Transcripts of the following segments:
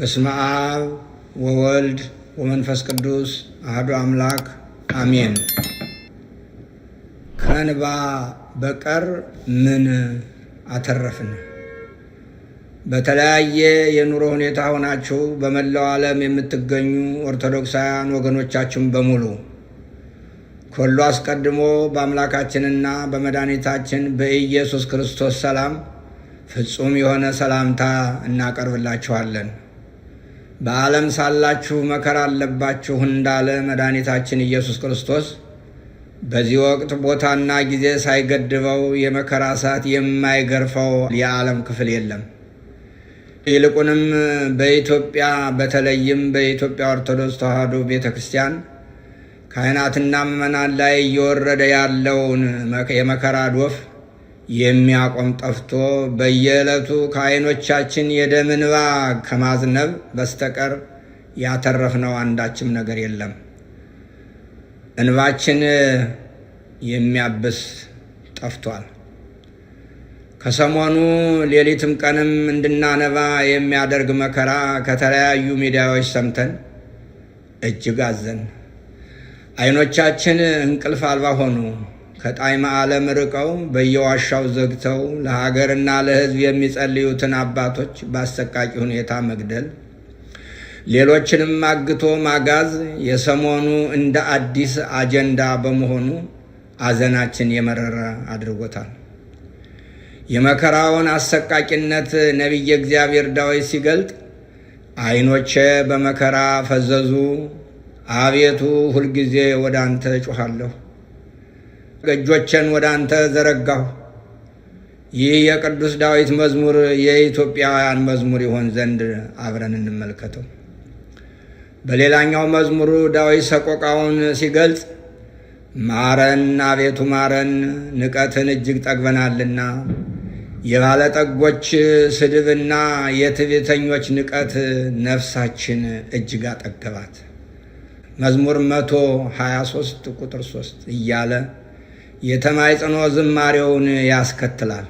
በስመ አብ ወወልድ ወመንፈስ ቅዱስ አሐዱ አምላክ አሜን። ከእንባ በቀር ምን አተረፍን? በተለያየ የኑሮ ሁኔታ ሆናችሁ በመላው ዓለም የምትገኙ ኦርቶዶክሳውያን ወገኖቻችን በሙሉ ከሁሉ አስቀድሞ በአምላካችንና በመድኃኒታችን በኢየሱስ ክርስቶስ ሰላም ፍጹም የሆነ ሰላምታ እናቀርብላችኋለን። በዓለም ሳላችሁ መከራ አለባችሁ እንዳለ መድኃኒታችን ኢየሱስ ክርስቶስ በዚህ ወቅት ቦታና ጊዜ ሳይገድበው የመከራ እሳት የማይገርፈው የዓለም ክፍል የለም። ይልቁንም በኢትዮጵያ በተለይም በኢትዮጵያ ኦርቶዶክስ ተዋሕዶ ቤተ ክርስቲያን ካህናትና ምዕመናን ላይ እየወረደ ያለውን የመከራ ዶፍ የሚያቆም ጠፍቶ በየዕለቱ ከዓይኖቻችን የደም እንባ ከማዝነብ በስተቀር ያተረፍነው አንዳችም ነገር የለም። እንባችን የሚያብስ ጠፍቷል። ከሰሞኑ ሌሊትም ቀንም እንድናነባ የሚያደርግ መከራ ከተለያዩ ሚዲያዎች ሰምተን እጅግ አዘን። ዓይኖቻችን እንቅልፍ አልባ ሆኑ። ከጣዕመ ዓለም ርቀው በየዋሻው ዘግተው ለሀገርና ለሕዝብ የሚጸልዩትን አባቶች በአሰቃቂ ሁኔታ መግደል፣ ሌሎችንም አግቶ ማጋዝ የሰሞኑ እንደ አዲስ አጀንዳ በመሆኑ አዘናችን የመረረ አድርጎታል። የመከራውን አሰቃቂነት ነቢየ እግዚአብሔር ዳዊት ሲገልጥ ዓይኖቼ በመከራ ፈዘዙ፣ አቤቱ ሁልጊዜ ወደ አንተ እጮኻለሁ፣ እጆቼን ወደ አንተ ዘረጋሁ። ይህ የቅዱስ ዳዊት መዝሙር የኢትዮጵያውያን መዝሙር ይሆን ዘንድ አብረን እንመልከተው። በሌላኛው መዝሙሩ ዳዊት ሰቆቃውን ሲገልጽ ማረን አቤቱ ማረን፣ ንቀትን እጅግ ጠግበናልና፣ የባለጠጎች ስድብና የትዕቢተኞች ንቀት ነፍሳችን እጅግ አጠገባት። መዝሙር 123 ቁጥር 3 እያለ የተማጽኖ ዝማሬውን ያስከትላል።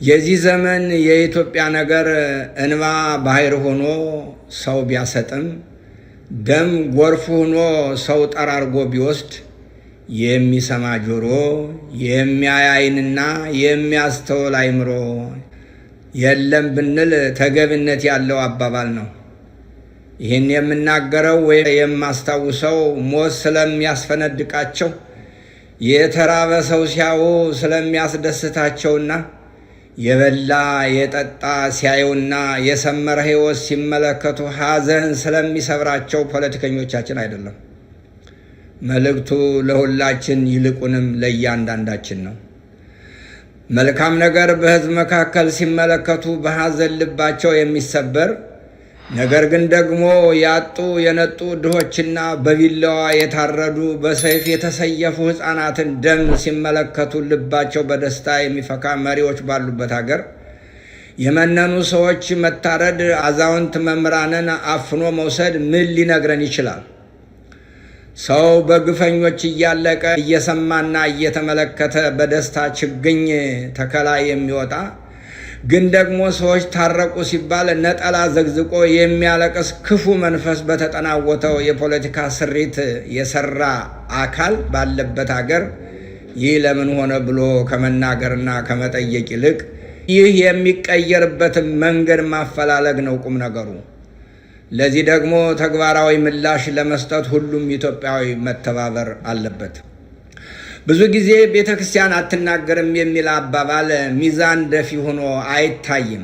የዚህ ዘመን የኢትዮጵያ ነገር እንባ ባሕር ሆኖ ሰው ቢያሰጥም፣ ደም ጎርፍ ሆኖ ሰው ጠራርጎ ቢወስድ፣ የሚሰማ ጆሮ፣ የሚያይ ዓይንና የሚያስተውል አእምሮ የለም ብንል ተገቢነት ያለው አባባል ነው። ይህን የምናገረው ወይ የማስታውሰው ሞት ስለሚያስፈነድቃቸው፣ የተራበ ሰው ሲያዩ ስለሚያስደስታቸውና የበላ የጠጣ ሲያዩና የሰመረ ሕይወት ሲመለከቱ ሐዘን ስለሚሰብራቸው ፖለቲከኞቻችን አይደለም። መልእክቱ ለሁላችን ይልቁንም ለእያንዳንዳችን ነው። መልካም ነገር በሕዝብ መካከል ሲመለከቱ በሐዘን ልባቸው የሚሰበር፣ ነገር ግን ደግሞ ያጡ የነጡ ድሆችና በቢላዋ የታረዱ በሰይፍ የተሰየፉ ሕፃናትን ደም ሲመለከቱ ልባቸው በደስታ የሚፈካ መሪዎች ባሉበት ሀገር የመነኑ ሰዎች መታረድ፣ አዛውንት መምህራንን አፍኖ መውሰድ ምን ሊነግረን ይችላል? ሰው በግፈኞች እያለቀ እየሰማና እየተመለከተ በደስታ ችግኝ ተከላ የሚወጣ ግን ደግሞ ሰዎች ታረቁ ሲባል ነጠላ ዘግዝቆ የሚያለቅስ ክፉ መንፈስ በተጠናወተው የፖለቲካ ስሪት የሰራ አካል ባለበት ሀገር ይህ ለምን ሆነ ብሎ ከመናገርና ከመጠየቅ ይልቅ ይህ የሚቀየርበትን መንገድ ማፈላለግ ነው ቁም ነገሩ። ለዚህ ደግሞ ተግባራዊ ምላሽ ለመስጠት ሁሉም ኢትዮጵያዊ መተባበር አለበት። ብዙ ጊዜ ቤተ ክርስቲያን አትናገርም የሚል አባባል ሚዛን ደፊ ሆኖ አይታይም።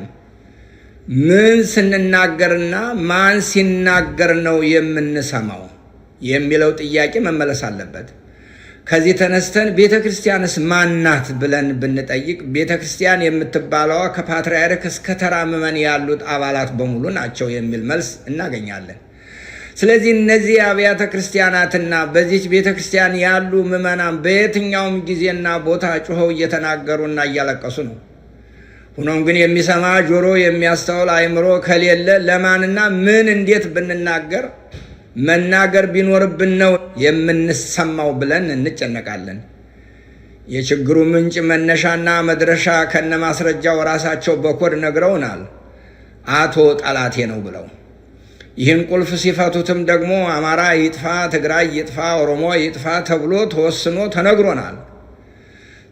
ምን ስንናገርና ማን ሲናገር ነው የምንሰማው የሚለው ጥያቄ መመለስ አለበት። ከዚህ ተነስተን ቤተ ክርስቲያንስ ማናት ብለን ብንጠይቅ ቤተ ክርስቲያን የምትባለዋ ከፓትርያርክ እስከ ተራ ምዕመን ያሉት አባላት በሙሉ ናቸው የሚል መልስ እናገኛለን። ስለዚህ እነዚህ አብያተ ክርስቲያናትና በዚች ቤተ ክርስቲያን ያሉ ምዕመናን በየትኛውም ጊዜና ቦታ ጮኸው እየተናገሩና እያለቀሱ ነው። ሆኖም ግን የሚሰማ ጆሮ፣ የሚያስተውል አእምሮ ከሌለ ለማንና ምን እንዴት ብንናገር መናገር ቢኖርብን ነው የምንሰማው ብለን እንጨነቃለን። የችግሩ ምንጭ መነሻና መድረሻ ከነማስረጃው ራሳቸው በኮድ ነግረውናል። አቶ ጠላቴ ነው ብለው ይህን ቁልፍ ሲፈቱትም ደግሞ አማራ ይጥፋ፣ ትግራይ ይጥፋ፣ ኦሮሞ ይጥፋ ተብሎ ተወስኖ ተነግሮናል።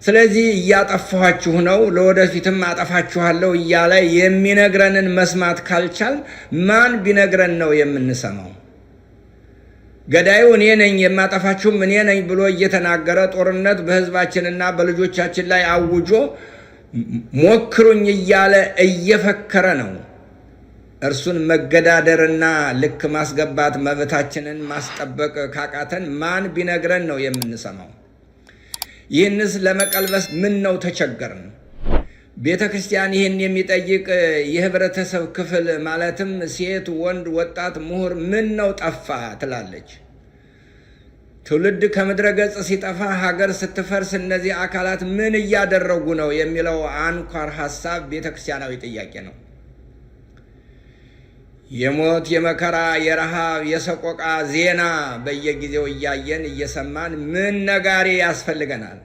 ስለዚህ እያጠፋኋችሁ ነው፣ ለወደፊትም አጠፋችኋለሁ እያለ የሚነግረንን መስማት ካልቻል ማን ቢነግረን ነው የምንሰማው? ገዳዩ እኔ ነኝ የማጠፋችሁም እኔ ነኝ ብሎ እየተናገረ ጦርነት በህዝባችንና በልጆቻችን ላይ አውጆ ሞክሩኝ እያለ እየፈከረ ነው። እርሱን መገዳደርና ልክ ማስገባት መብታችንን ማስጠበቅ ካቃተን ማን ቢነግረን ነው የምንሰማው? ይህንስ ለመቀልበስ ምን ነው ተቸገርን? ቤተ ክርስቲያን ይህን የሚጠይቅ የህብረተሰብ ክፍል ማለትም ሴት፣ ወንድ፣ ወጣት፣ ምሁር ምን ነው ጠፋ ትላለች። ትውልድ ከምድረ ገጽ ሲጠፋ፣ ሀገር ስትፈርስ እነዚህ አካላት ምን እያደረጉ ነው የሚለው አንኳር ሀሳብ ቤተ ክርስቲያናዊ ጥያቄ ነው። የሞት፣ የመከራ፣ የረሃብ፣ የሰቆቃ ዜና በየጊዜው እያየን እየሰማን ምን ነጋሪ ያስፈልገናል?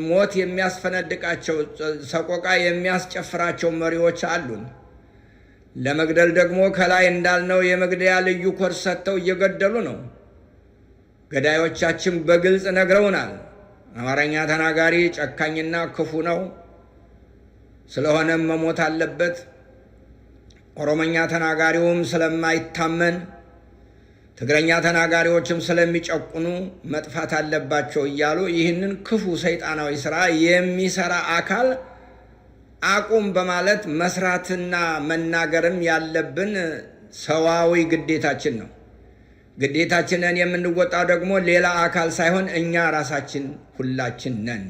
ሞት የሚያስፈነድቃቸው፣ ሰቆቃ የሚያስጨፍራቸው መሪዎች አሉን። ለመግደል ደግሞ ከላይ እንዳልነው የመግደያ ልዩ ኮድ ሰጥተው እየገደሉ ነው። ገዳዮቻችን በግልጽ ነግረውናል። አማርኛ ተናጋሪ ጨካኝና ክፉ ነው፣ ስለሆነም መሞት አለበት። ኦሮሞኛ ተናጋሪውም ስለማይታመን፣ ትግረኛ ተናጋሪዎችም ስለሚጨቁኑ መጥፋት አለባቸው እያሉ ይህንን ክፉ ሰይጣናዊ ስራ የሚሰራ አካል አቁም በማለት መስራትና መናገርም ያለብን ሰዋዊ ግዴታችን ነው። ግዴታችንን የምንወጣው ደግሞ ሌላ አካል ሳይሆን እኛ ራሳችን ሁላችን ነን።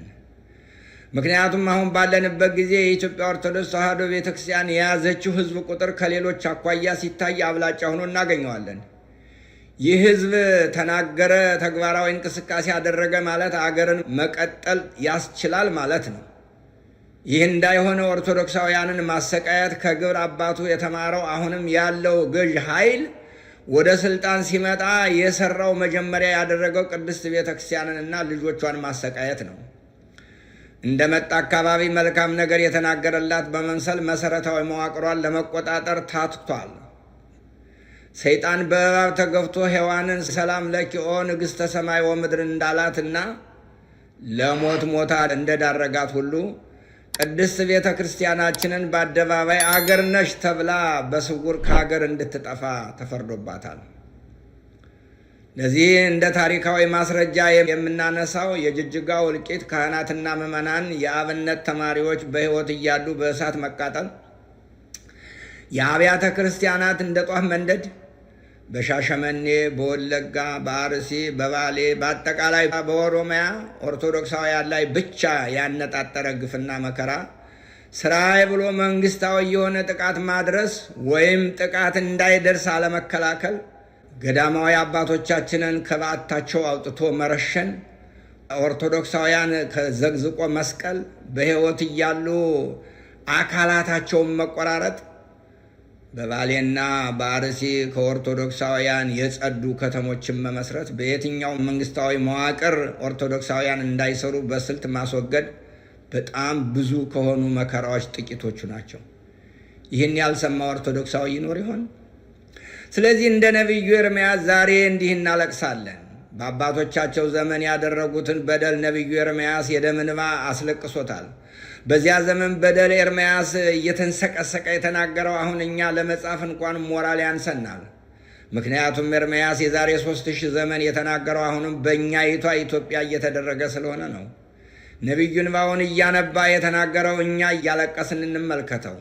ምክንያቱም አሁን ባለንበት ጊዜ የኢትዮጵያ ኦርቶዶክስ ተዋሕዶ ቤተክርስቲያን የያዘችው ሕዝብ ቁጥር ከሌሎች አኳያ ሲታይ አብላጫ ሆኖ እናገኘዋለን። ይህ ሕዝብ ተናገረ፣ ተግባራዊ እንቅስቃሴ ያደረገ ማለት አገርን መቀጠል ያስችላል ማለት ነው። ይህ እንዳይሆነ ኦርቶዶክሳውያንን ማሰቃየት ከግብር አባቱ የተማረው አሁንም ያለው ገዥ ኃይል ወደ ስልጣን ሲመጣ የሰራው መጀመሪያ ያደረገው ቅድስት ቤተክርስቲያንንና ልጆቿን ማሰቃየት ነው። እንደመጣ አካባቢ መልካም ነገር የተናገረላት በመምሰል መሰረታዊ መዋቅሯን ለመቆጣጠር ታትቷል። ሰይጣን በእባብ ተገፍቶ ሔዋንን ሰላም ለኪኦ ንግሥተ ሰማይ ወምድር እንዳላትና ለሞት ሞታ እንደዳረጋት ሁሉ ቅድስት ቤተ ክርስቲያናችንን በአደባባይ አገር ነሽ ተብላ በስውር ከሀገር እንድትጠፋ ተፈርዶባታል። ለዚህ እንደ ታሪካዊ ማስረጃ የምናነሳው የጅጅጋው እልቂት፣ ካህናትና ምዕመናን፣ የአብነት ተማሪዎች በሕይወት እያሉ በእሳት መቃጠል፣ የአብያተ ክርስቲያናት እንደ ጧፍ መንደድ፣ በሻሸመኔ፣ በወለጋ፣ በአርሲ፣ በባሌ፣ በአጠቃላይ በኦሮሚያ ኦርቶዶክሳውያን ላይ ብቻ ያነጣጠረ ግፍና መከራ ስራዬ ብሎ መንግስታዊ የሆነ ጥቃት ማድረስ ወይም ጥቃት እንዳይደርስ አለመከላከል፣ ገዳማዊ አባቶቻችንን ከበዓታቸው አውጥቶ መረሸን፣ ኦርቶዶክሳውያን ከዘግዝቆ መስቀል፣ በሕይወት እያሉ አካላታቸውን መቆራረጥ፣ በባሌና በአርሲ ከኦርቶዶክሳውያን የጸዱ ከተሞችን መመስረት፣ በየትኛው መንግስታዊ መዋቅር ኦርቶዶክሳውያን እንዳይሰሩ በስልት ማስወገድ በጣም ብዙ ከሆኑ መከራዎች ጥቂቶቹ ናቸው። ይህን ያልሰማ ኦርቶዶክሳዊ ይኖር ይሆን? ስለዚህ እንደ ነቢዩ ኤርምያስ ዛሬ እንዲህ እናለቅሳለን። በአባቶቻቸው ዘመን ያደረጉትን በደል ነቢዩ ኤርምያስ የደም እንባ አስለቅሶታል። በዚያ ዘመን በደል ኤርምያስ እየተንሰቀሰቀ የተናገረው አሁን እኛ ለመጻፍ እንኳን ሞራል ያንሰናል። ምክንያቱም ኤርምያስ የዛሬ 3000 ዘመን የተናገረው አሁንም በእኛይቷ ኢትዮጵያ እየተደረገ ስለሆነ ነው። ነቢዩ እንባውን እያነባ የተናገረው እኛ እያለቀስን እንመልከተው።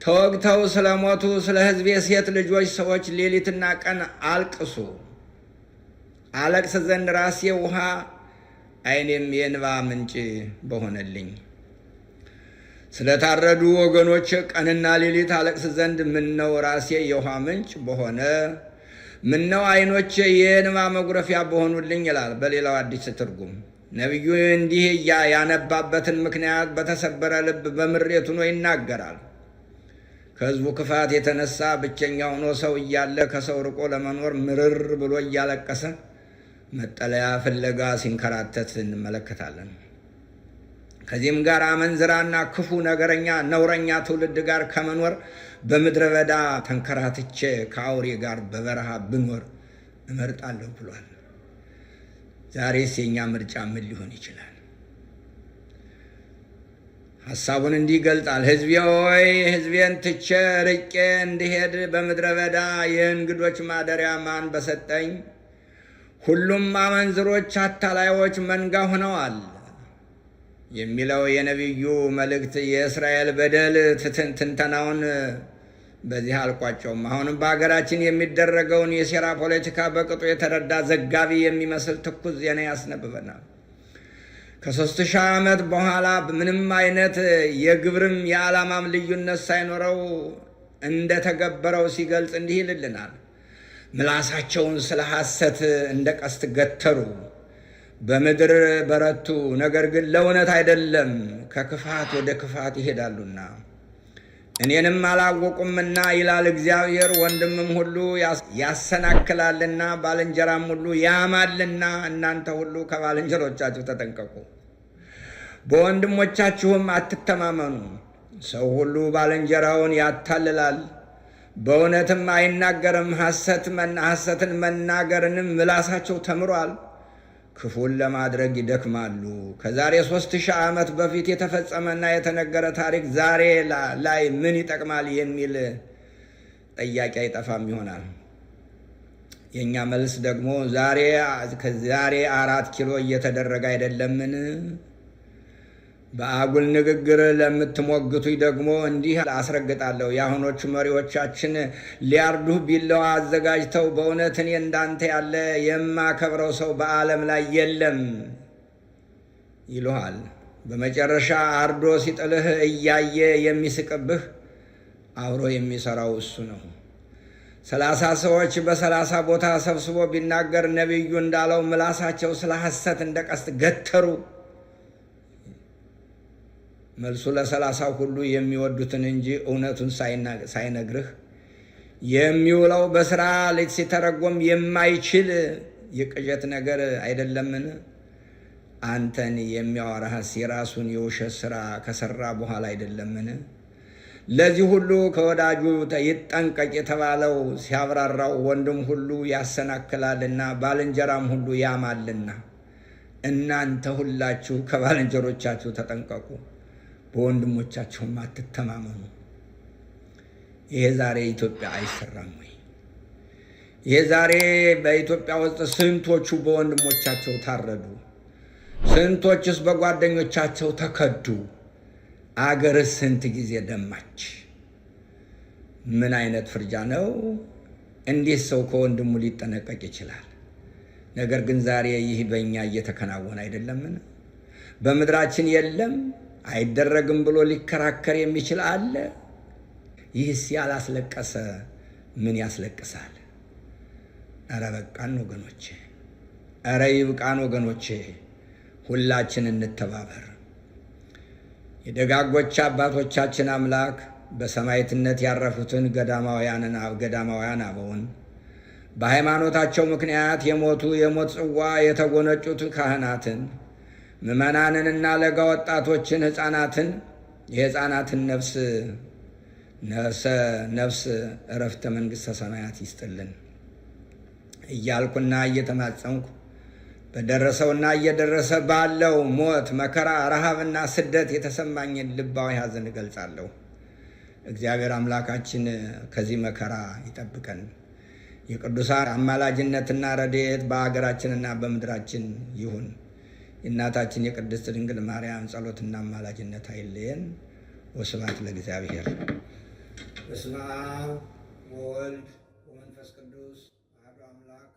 ተወግተው ስለሞቱ ስለ ሕዝቤ ሴት ልጆች ሰዎች ሌሊትና ቀን አልቅሱ። አለቅስ ዘንድ ራሴ ውሃ ዓይኔም የእንባ ምንጭ በሆነልኝ። ስለታረዱ ወገኖች ቀንና ሌሊት አለቅስ ዘንድ ምነው ራሴ የውሃ ምንጭ በሆነ፣ ምነው ዓይኖቼ የእንባ መጉረፊያ በሆኑልኝ ይላል በሌላው አዲስ ትርጉም። ነቢዩ እንዲህ ያነባበትን ምክንያት በተሰበረ ልብ በምሬት ሆኖ ይናገራል። ከሕዝቡ ክፋት የተነሳ ብቸኛ ሆኖ ሰው እያለ ከሰው ርቆ ለመኖር ምርር ብሎ እያለቀሰ መጠለያ ፍለጋ ሲንከራተት እንመለከታለን። ከዚህም ጋር አመንዝራና ክፉ ነገረኛ ነውረኛ ትውልድ ጋር ከመኖር በምድረ በዳ ተንከራትቼ ከአውሬ ጋር በበረሃ ብኖር እመርጣለሁ ብሏል። ዛሬስ የኛ ምርጫ ምን ሊሆን ይችላል? ሐሳቡን እንዲህ ይገልጣል። ሕዝቤ ሆይ ሕዝቤን ትቼ ርቄ እንድሄድ በምድረ በዳ የእንግዶች ማደሪያ ማን በሰጠኝ? ሁሉም አመንዝሮች አታላዮች መንጋ ሆነዋል የሚለው የነቢዩ መልእክት የእስራኤል በደል ትንተናውን በዚህ አልቋጨውም። አሁንም በሀገራችን የሚደረገውን የሴራ ፖለቲካ በቅጡ የተረዳ ዘጋቢ የሚመስል ትኩስ ዜና ያስነብበናል። ከ3000 ዓመት በኋላ ምንም አይነት የግብርም የዓላማም ልዩነት ሳይኖረው እንደተገበረው ሲገልጽ እንዲህ ይልልናል። ምላሳቸውን ስለ ሐሰት እንደ ቀስት ገተሩ፣ በምድር በረቱ፣ ነገር ግን ለእውነት አይደለም፣ ከክፋት ወደ ክፋት ይሄዳሉና እኔንም አላወቁምና ይላል እግዚአብሔር። ወንድምም ሁሉ ያሰናክላልና ባልንጀራም ሁሉ ያማልና እናንተ ሁሉ ከባልንጀሮቻችሁ ተጠንቀቁ፣ በወንድሞቻችሁም አትተማመኑ። ሰው ሁሉ ባልንጀራውን ያታልላል፣ በእውነትም አይናገርም። ሐሰትን መናገርንም ምላሳቸው ተምሯል፣ ክፉን ለማድረግ ይደክማሉ። ከዛሬ 3000 ዓመት በፊት የተፈጸመና የተነገረ ታሪክ ዛሬ ላይ ምን ይጠቅማል የሚል ጥያቄ አይጠፋም ይሆናል። የእኛ መልስ ደግሞ ዛሬ 4 ኪሎ እየተደረገ አይደለምን? በአጉል ንግግር ለምትሞግቱኝ ደግሞ እንዲህ አስረግጣለሁ። የአሁኖቹ መሪዎቻችን ሊያርዱህ ቢላዋ አዘጋጅተው በእውነት እኔ እንዳንተ ያለ የማከብረው ሰው በዓለም ላይ የለም ይሉሃል። በመጨረሻ አርዶ ሲጥልህ እያየ የሚስቅብህ አብሮ የሚሰራው እሱ ነው። 30 ሰዎች በ30 ቦታ ሰብስቦ ቢናገር ነቢዩ እንዳለው ምላሳቸው ስለ ሐሰት እንደ ቀስት ገተሩ። መልሱ ለ30 ሁሉ የሚወዱትን እንጂ እውነቱን ሳይነግርህ የሚውለው በስራ ሲተረጎም የማይችል የቅዠት ነገር አይደለምን? አንተን የሚያወራህስ የራሱን የውሸት ስራ ከሰራ በኋላ አይደለምን? ለዚህ ሁሉ ከወዳጁ ይጠንቀቅ የተባለው ሲያብራራው ወንድም ሁሉ ያሰናክላልና ባልንጀራም ሁሉ ያማልና እናንተ ሁላችሁ ከባልንጀሮቻችሁ ተጠንቀቁ፣ በወንድሞቻችሁም አትተማመኑ። ይሄ ዛሬ ኢትዮጵያ አይሰራም ወይ? ይሄ ዛሬ በኢትዮጵያ ውስጥ ስንቶቹ በወንድሞቻቸው ታረዱ? ስንቶችስ በጓደኞቻቸው ተከዱ? አገርስ ስንት ጊዜ ደማች? ምን አይነት ፍርጃ ነው? እንዴት ሰው ከወንድሙ ሊጠነቀቅ ይችላል? ነገር ግን ዛሬ ይህ በእኛ እየተከናወነ አይደለምን? በምድራችን የለም አይደረግም ብሎ ሊከራከር የሚችል አለ? ይህስ ያላስለቀሰ ምን ያስለቅሳል? ኧረ በቃን ወገኖቼ፣ ኧረ ይብቃን ወገኖቼ። ሁላችን እንተባበር። የደጋጎች አባቶቻችን አምላክ በሰማዕትነት ያረፉትን ገዳማውያን አበውን፣ በሃይማኖታቸው ምክንያት የሞት ጽዋ የተጎነጩት ካህናትን፣ ምዕመናንንና ለጋ ወጣቶችን፣ የሕፃናትን ነፍስ ዕረፍተ መንግሥተ ሰማያት ይስጥልን እያልኩና እየተማጸንኩ በደረሰውና እየደረሰ ባለው ሞት፣ መከራ፣ ረሃብና ስደት የተሰማኝን ልባዊ ሐዘን እገልጻለሁ። እግዚአብሔር አምላካችን ከዚህ መከራ ይጠብቀን። የቅዱሳን አማላጅነትና ረድኤት በአገራችንና በምድራችን ይሁን። የእናታችን የቅድስት ድንግል ማርያም ጸሎትና አማላጅነት አይለየን። ወስብሐት ለእግዚአብሔር። በስመ አብ ወወልድ ወመንፈስ ቅዱስ አሐዱ አምላክ።